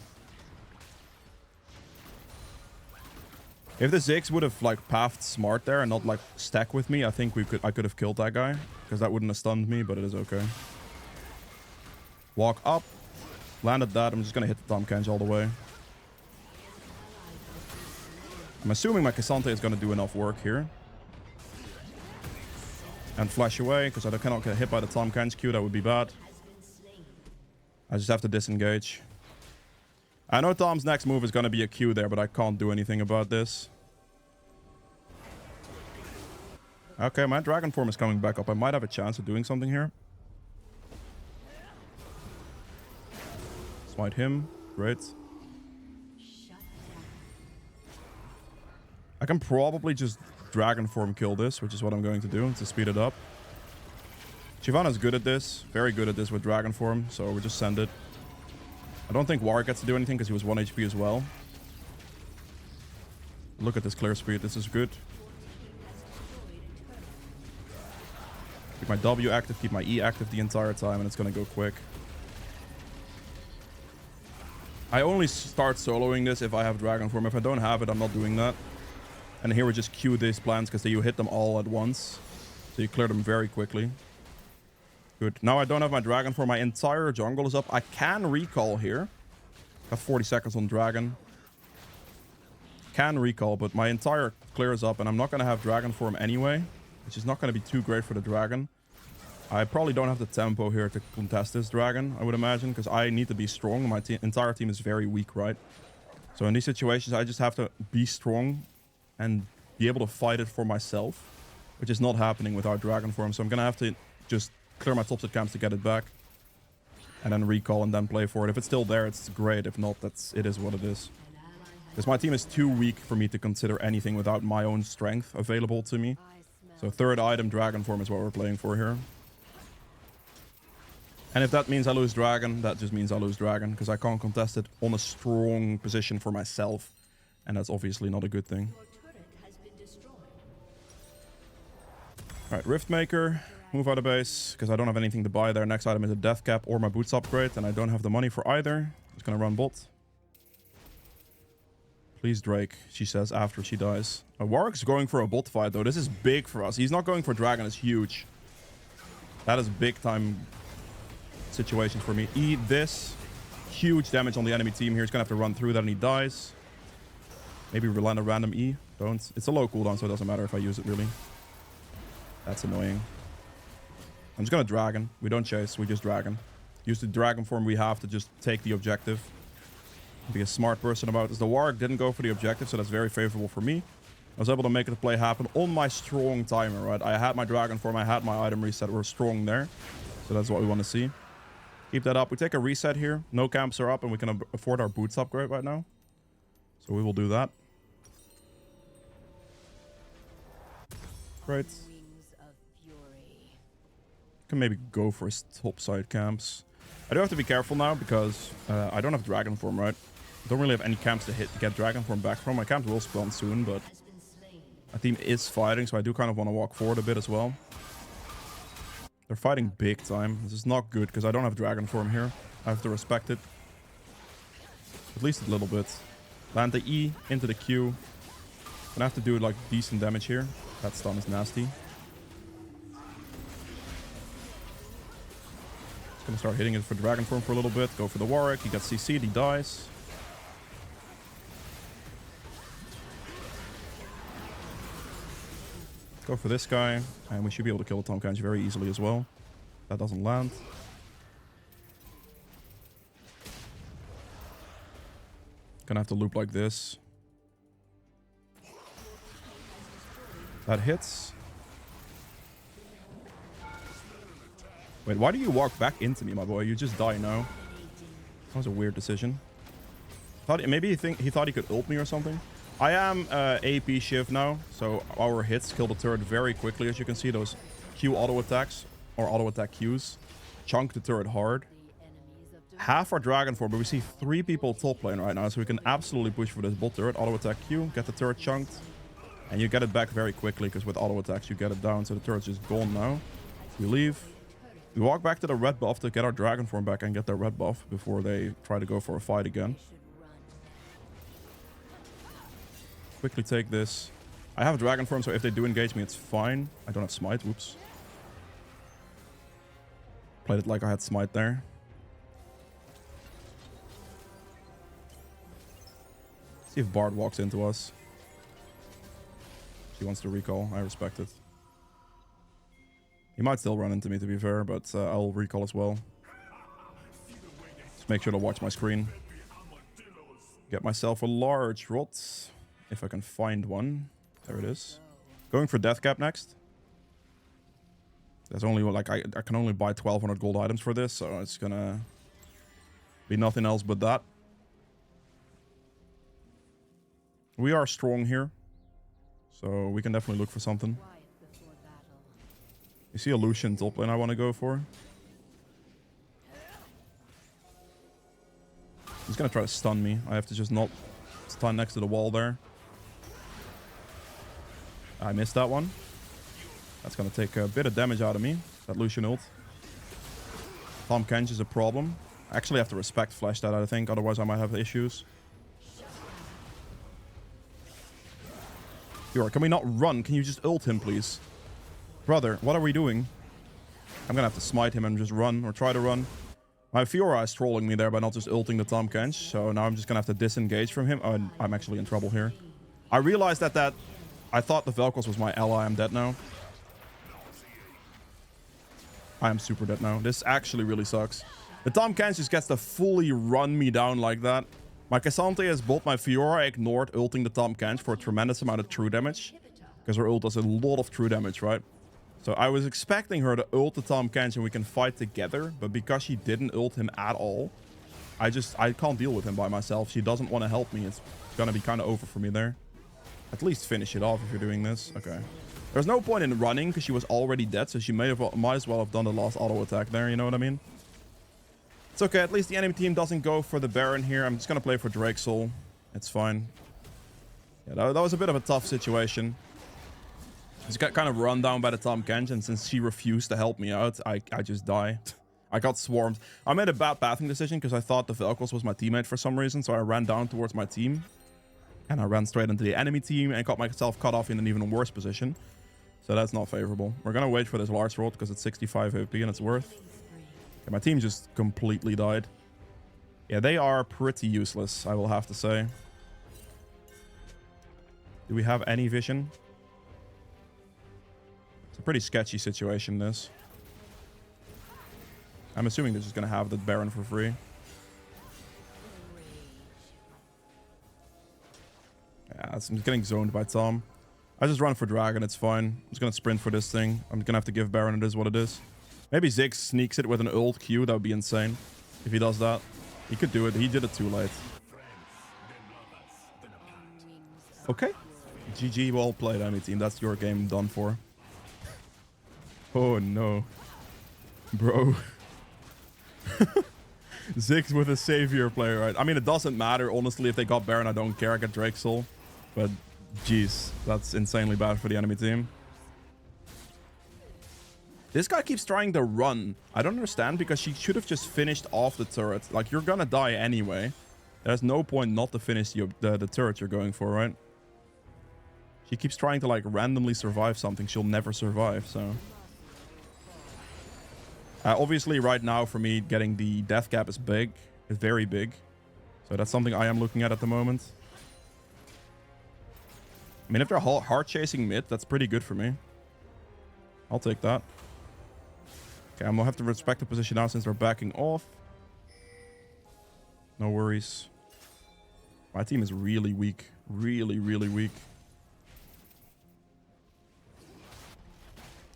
If the Ziggs would have like pathed smart there and not like stack with me, I think I could have killed that guy. Because that wouldn't have stunned me, but it is okay. Walk up. Landed that. I'm just gonna hit the Tahm Kench all the way. I'm assuming my Cassante is gonna do enough work here. And flash away, because I cannot get hit by the Tahm Kench Q. That would be bad. I just have to disengage. I know Tom's next move is gonna be a Q there, but I can't do anything about this. Okay, my dragon form is coming back up. I might have a chance of doing something here. Smite him. Great. I can probably just dragon form kill this, which is what I'm going to do to speed it up. Shyvana's good at this. Very good at this with dragon form, so we just send it. I don't think Warwick gets to do anything because he was 1 HP as well. Look at this clear speed. This is good. Keep my W active, keep my E active the entire time, and it's going to go quick. I only start soloing this if I have dragon form. If I don't have it, I'm not doing that. And here we just queue these plants because you hit them all at once. So you clear them very quickly. Good. Now I don't have my dragon form. My entire jungle is up. I can recall here. Got 40 seconds on dragon. Can recall, but my entire clear is up. And I'm not going to have dragon form anyway. Which is not going to be too great for the dragon. I probably don't have the tempo here to contest this dragon, I would imagine. Because I need to be strong. My entire team is very weak, right? So in these situations, I just have to be strong. And be able to fight it for myself. Which is not happening with our dragon form. So I'm going to have to just clear my top set camps to get it back. And then recall and then play for it. If it's still there, it's great. If not, it is what it is. Because my team is too weak for me to consider anything without my own strength available to me. So 3rd item, dragon form is what we're playing for here. And if that means I lose dragon, that just means I lose dragon. Because I can't contest it on a strong position for myself. And that's obviously not a good thing. Alright, Riftmaker. Move out of base, because I don't have anything to buy there. Next item is a death cap or my boots upgrade, and I don't have the money for either. Just gonna run bot. Please, Drake, she says after she dies. Warwick's going for a bot fight, though. This is big for us. He's not going for dragon. It's huge. That is big time situation for me. Eat this. Huge damage on the enemy team here. He's gonna have to run through that, and he dies. Maybe land a random E. Don't. It's a low cooldown, so it doesn't matter if I use it, really. That's annoying. I'm just gonna dragon. We don't chase, we just dragon. Use the dragon form we have to just take the objective. Be a smart person about this. The Warwick didn't go for the objective, so that's very favorable for me. I was able to make the play happen on my strong timer, right? I had my dragon form, I had my item reset, we're strong there. So that's what we want to see. Keep that up. We take a reset here. No camps are up, and we can afford our boots upgrade right now. So we will do that. Great. Wings of fury. Can maybe go for his top side camps. I do have to be careful now because I don't have dragon form, right? I don't really have any camps to get dragon form back from. My camps will spawn soon, but my team is fighting, so I do kind of want to walk forward a bit as well. They're fighting big time. This is not good because I don't have dragon form here. I have to respect it. At least a little bit. Land the E into the Q. Gonna have to do like decent damage here. That stun is nasty. Just gonna start hitting it for dragon form for a little bit. Go for the Warwick. He gets CC'd. He dies. Go for this guy, and we should be able to kill the Tahm Kench very easily as well. That doesn't land. Gonna have to loop like this. That hits. Wait, why do you walk back into me, my boy? You just die now. That was a weird decision. Maybe he thought he could ult me or something. I am AP Shiv now, so our hits kill the turret very quickly. As you can see, those Q auto attacks, or auto attack Qs, chunk the turret hard. Half our dragon form, but we see 3 people top lane right now, so we can absolutely push for this bot turret. Auto attack Q, get the turret chunked, and you get it back very quickly, because with auto attacks you get it down, so the turret's just gone now. We leave. We walk back to the red buff to get our dragon form back and get their red buff before they try to go for a fight again. Quickly take this. I have dragon form, so if they do engage me, it's fine. I don't have smite. Whoops. Played it like I had smite there. See if Bard walks into us. She wants to recall. I respect it. He might still run into me, to be fair, but I'll recall as well. Just make sure to watch my screen. Get myself a large rod. If I can find one. There it is. Going for death cap next. There's only like I can only buy 1200 gold items for this, so it's gonna be nothing else but that. We are strong here, so we can definitely look for something. You see a Lucian top lane I want to go for. He's gonna try to stun me. I have to just not stun next to the wall there. I missed that one. That's going to take a bit of damage out of me. That Lucian ult. Tahm Kench is a problem. I actually have to respect flash that, I think. Otherwise, I might have issues. Fiora, can we not run? Can you just ult him, please? Brother, what are we doing? I'm going to have to smite him and just run or try to run. My Fiora is trolling me there by not just ulting the Tahm Kench. So now I'm just going to have to disengage from him. Oh, I'm actually in trouble here. I realized that I thought the Vel'Koz was my ally. I'm dead now. I am super dead now. This actually really sucks. The Tahm Kench just gets to fully run me down like that. My Cassandra has bot my Fiora ignored ulting the Tahm Kench for a tremendous amount of true damage. Because her ult does a lot of true damage, right? So I was expecting her to ult the Tahm Kench and we can fight together. But because she didn't ult him at all, I can't deal with him by myself. She doesn't want to help me. It's gonna be kind of over for me there. At least finish it off if you're doing this. Okay. There's no point in running because she was already dead, so she might as well have done the last auto attack there, you know what I mean? It's okay, at least the enemy team doesn't go for the Baron here. I'm just gonna play for Drake Soul. It's fine. Yeah, that was a bit of a tough situation. Just got kind of run down by the Tahm Kench, and since she refused to help me out, I just die. I got swarmed. I made a bad pathing decision because I thought the Vel'Koz was my teammate for some reason, so I ran down towards my team. And I ran straight into the enemy team and got myself cut off in an even worse position. So that's not favorable. We're going to wait for this large rod because it's 65 AP and it's worth. Okay, my team just completely died. Yeah, they are pretty useless, I will have to say. Do we have any vision? It's a pretty sketchy situation, this. I'm assuming they're just going to have the Baron for free. Yeah, I'm getting zoned by Tahm. I just run for Dragon, it's fine. I'm just gonna sprint for this thing. I'm gonna have to give Baron, it is what it is. Maybe Ziggs sneaks it with an ult Q. That would be insane if he does that. He could do it. He did it too late. Okay. GG, well played, enemy team. That's your game done for. Oh, no. Bro. Ziggs with a savior player, right? I mean, it doesn't matter, honestly, if they got Baron. I don't care. I get Drake Soul. But, jeez, that's insanely bad for the enemy team. This guy keeps trying to run. I don't understand, because she should have just finished off the turret. Like, you're gonna die anyway. There's no point not to finish the turret you're going for, right? She keeps trying to, like, randomly survive something she'll never survive, so... obviously, right now, for me, getting the death cap is big. It's very big. So that's something I am looking at the moment. I mean, if they're hard chasing mid, that's pretty good for me. I'll take that. Okay, I'm gonna have to respect the position now since they're backing off. No worries. My team is really weak. Really, really weak.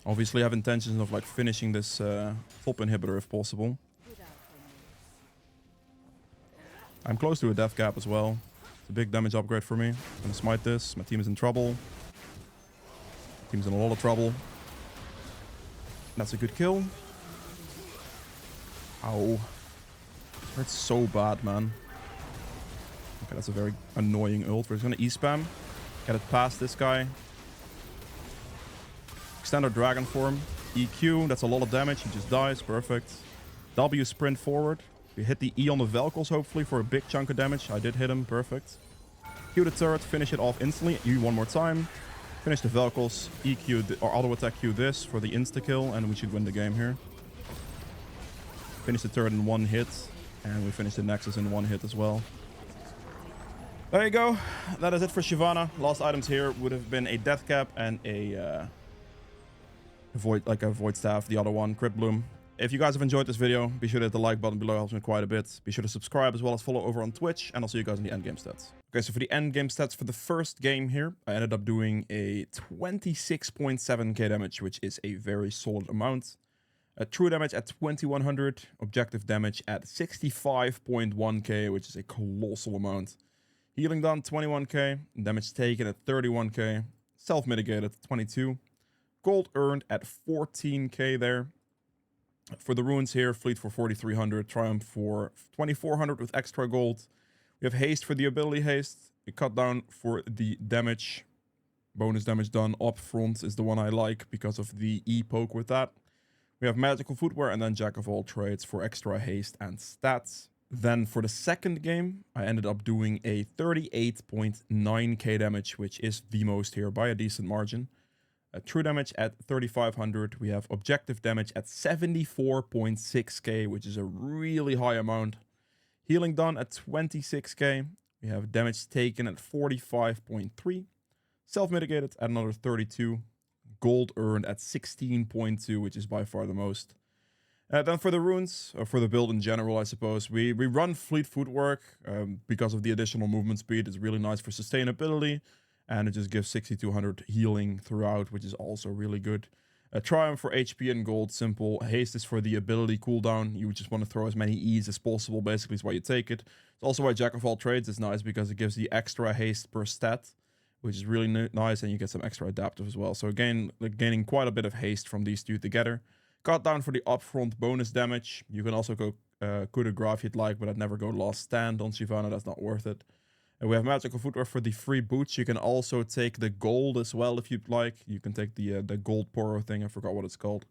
Obviously, I have intentions of like finishing this top inhibitor if possible. I'm close to a death cap as well. It's a big damage upgrade for me. I'm gonna smite this. My team is in trouble. My team's in a lot of trouble. That's a good kill. Ow. That's so bad, man. Okay, that's a very annoying ult. We're just gonna E-spam. Get it past this guy. Extend our dragon form. EQ, that's a lot of damage. He just dies. Perfect. W sprint forward. We hit the E on the Velkos, hopefully, for a big chunk of damage. I did hit him. Perfect. Q the turret. Finish it off instantly. E one more time. Finish the Velkos. EQ or auto attack Q this for the insta-kill. And we should win the game here. Finish the turret in one hit. And we finish the Nexus in one hit as well. There you go. That is it for Shyvana. Last items here would have been a death cap and a... void staff, the other one, Crypt Bloom. If you guys have enjoyed this video, be sure to hit the like button below, helps me quite a bit. Be sure to subscribe as well as follow over on Twitch, and I'll see you guys in the endgame stats. Okay, so for the endgame stats for the first game here, I ended up doing a 26.7k damage, which is a very solid amount. True damage at 2100, objective damage at 65.1k, which is a colossal amount. Healing done 21k, damage taken at 31k, self-mitigated 22. Gold earned at 14k there. For the runes here, Fleet for 4300, Triumph for 2400 with extra gold. We have Haste for the ability Haste. We cut down for the damage. Bonus damage done up front is the one I like because of the E-poke with that. We have Magical Footwear and then Jack of all trades for extra haste and stats. Then for the second game, I ended up doing a 38.9k damage, which is the most here by a decent margin. True damage at 3500. We have objective damage at 74.6k, which is a really high amount. Healing done at 26k. We have damage taken at 45.3. Self-mitigated at another 32. Gold earned at 16.2, which is by far the most. Then for the runes, or for the build in general, I suppose, we run Fleet Footwork because of the additional movement speed. It's really nice for sustainability. And it just gives 6200 healing throughout, which is also really good. Triumph for HP and gold, simple. Haste is for the ability cooldown. You just want to throw as many E's as possible, basically is why you take it. It's also why Jack of all trades is nice, because it gives the extra haste per stat, which is really nice, and you get some extra adaptive as well. So again, gaining quite a bit of haste from these two together. Cut down for the upfront bonus damage. You can also go coup de grace if you'd like, but I'd never go last stand on Shyvana, that's not worth it. And we have Magical Footwear for the free boots. You can also take the gold as well if you'd like. You can take the gold poro thing. I forgot what it's called.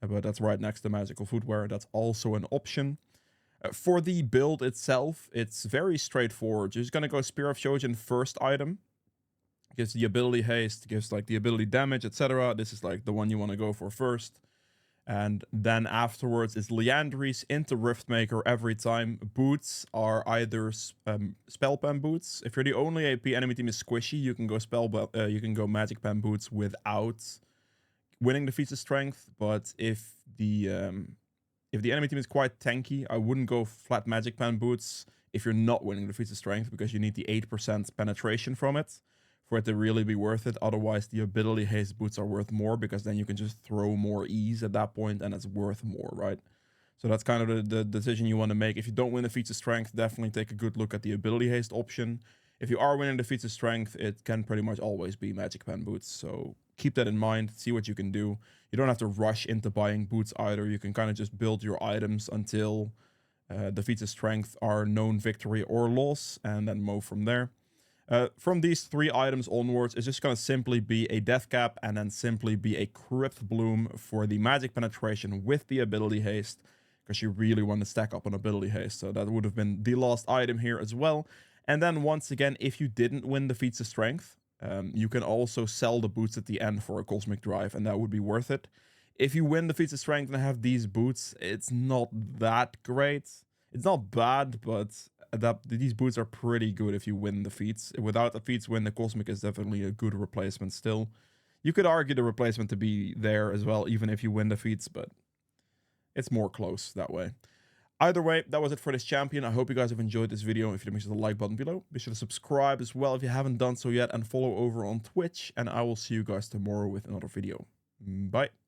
But that's right next to Magical Footwear. That's also an option. For the build itself, it's very straightforward. You're just going to go Spear of Shojin first item. Gives the ability haste, gives like the ability damage, etc. This is like the one you want to go for first. And then afterwards is Liandry's into Riftmaker every time. Boots are either Spell Pen boots. If you're the only AP enemy team is squishy, you can go Magic Pen boots without winning the feats of strength. But if the enemy team is quite tanky, I wouldn't go flat Magic Pen boots if you're not winning the feats of strength, because you need the 8% penetration from it. for it to really be worth it. Otherwise, the ability haste boots are worth more because then you can just throw more ease at that point and it's worth more, right? So that's kind of the decision you want to make. If you don't win the feats of strength, definitely take a good look at the ability haste option. If you are winning the feats of strength, it can pretty much always be magic pen boots. So keep that in mind, see what you can do. You don't have to rush into buying boots either. You can kind of just build your items until the feats of strength are known victory or loss, and then move from there. From these 3 items onwards, it's just going to simply be a death cap and then simply be a crypt bloom for the magic penetration with the ability haste, because you really want to stack up on ability haste. So that would have been the last item here as well. And then once again, if you didn't win the feats of strength, you can also sell the boots at the end for a cosmic drive, and that would be worth it. If you win the feats of strength and have these boots, it's not that great. It's not bad, but these boots are pretty good if you win the feats. Without the feats win, the cosmic is definitely a good replacement still. You could argue the replacement to be there as well, even if you win the feats, but it's more close that way. Either way, that was it for this champion. I hope you guys have enjoyed this video. If you did, make sure to like button below. Be sure to subscribe as well if you haven't done so yet, and follow over on Twitch. And I will see you guys tomorrow with another video. Bye.